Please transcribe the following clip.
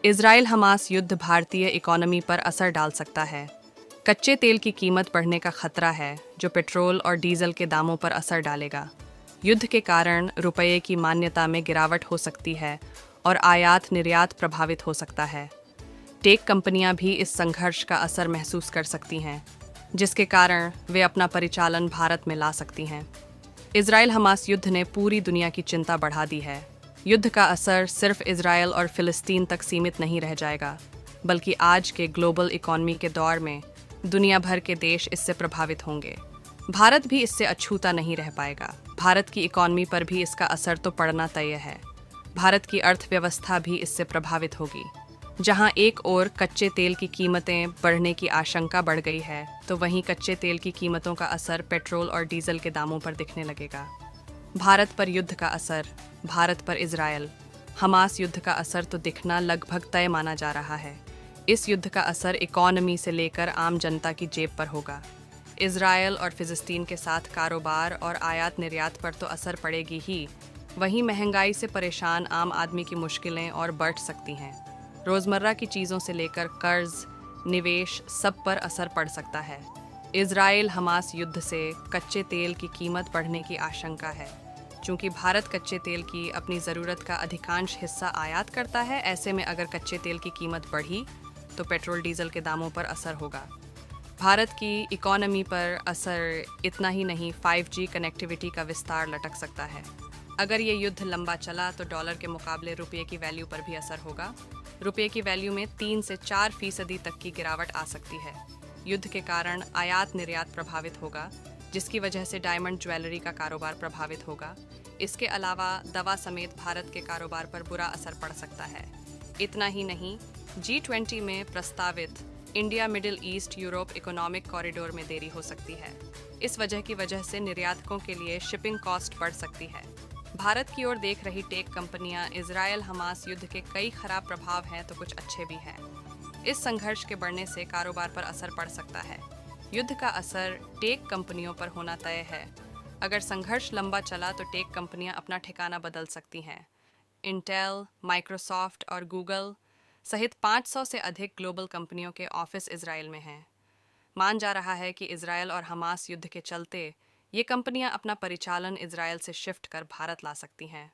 Israel Hamas युद्ध भारतीय economy पर असर डाल सकता है। कच्चे तेल की कीमत बढ़ने का खतरा है, जो पेट्रोल और डीजल के दामों पर असर डालेगा। युद्ध के कारण रुपये की मान्यता में गिरावट हो सकती है और आयात निर्यात प्रभावित हो सकता है। टेक कंपनियां भी इस संघर्ष का असर महसूस कर सकती हैं, जिसके कारण वे अपना परिचालन भारत में ला सकती हैं। इजराइल हमास युद्ध ने पूरी दुनिया की चिंता बढ़ा दी है। युद्ध का असर सिर्फ इजराइल और फिलिस्तीन तक सीमित नहीं रह जाएगा, बल्कि आज के ग्लोबल इकॉनमी के दौर में दुनिया भर के देश इससे प्रभावित होंगे। भारत भी इससे अछूता नहीं रह पाएगा। भारत की इकॉनमी पर भी इसका असर तो पड़ना तय है। भारत की अर्थव्यवस्था भी इससे प्रभावित होगी। जहां एक ओर कच्चे तेल की कीमतें बढ़ने की आशंका बढ़ गई है, तो वहीं कच्चे तेल की कीमतों का असर पेट्रोल और डीजल के दामों पर दिखने लगेगा। भारत पर युद्ध का असर। भारत पर इजराइल हमास युद्ध का असर तो दिखना लगभग तय माना जा रहा है। इस युद्ध का असर इकॉनमी से लेकर आम जनता की जेब पर होगा। इजराइल और फिलिस्तीन के साथ कारोबार और आयात निर्यात पर तो असर पड़ेगी ही, वहीं महंगाई से परेशान आम आदमी की मुश्किलें और बढ़ सकती हैं। रोज़मर्रा की चीज़ों से लेकर कर्ज, निवेश, सब पर असर पड़ सकता है। इजराइल हमास युद्ध से कच्चे तेल की कीमत बढ़ने की आशंका है। चूंकि भारत कच्चे तेल की अपनी ज़रूरत का अधिकांश हिस्सा आयात करता है, ऐसे में अगर कच्चे तेल की कीमत बढ़ी तो पेट्रोल डीजल के दामों पर असर होगा। भारत की इकॉनमी पर असर इतना ही नहीं, 5G कनेक्टिविटी का विस्तार लटक सकता है। अगर ये युद्ध लंबा चला तो डॉलर के मुकाबले रुपये की वैल्यू पर भी असर होगा। रुपये की वैल्यू में 3 से 4% तक की गिरावट आ सकती है। युद्ध के कारण आयात निर्यात प्रभावित होगा, जिसकी वजह से डायमंड ज्वेलरी का कारोबार प्रभावित होगा। इसके अलावा दवा समेत भारत के कारोबार पर बुरा असर पड़ सकता है। इतना ही नहीं, G20 में प्रस्तावित India middle east Europe economic corridor में देरी हो सकती है। इस वजह से निर्यातकों के लिए शिपिंग कॉस्ट बढ़ सकती है। भारत की ओर देख रही टेक कंपनियां, इजराइल हमास युद्ध के कई खराब प्रभाव हैं तो कुछ अच्छे भी हैं। इस संघर्ष के बढ़ने से कारोबार पर असर पड़ सकता है। युद्ध का असर टेक कंपनियों पर होना तय है। अगर संघर्ष लंबा चला तो टेक कंपनियां अपना ठिकाना बदल सकती हैं। इंटेल, माइक्रोसॉफ्ट और गूगल सहित 500 से अधिक ग्लोबल कंपनियों के ऑफिस इजराइल में हैं। मान जा रहा है कि इजराइल और हमास युद्ध के चलते ये कंपनियां अपना परिचालन इजराइल से शिफ्ट कर भारत ला सकती हैं।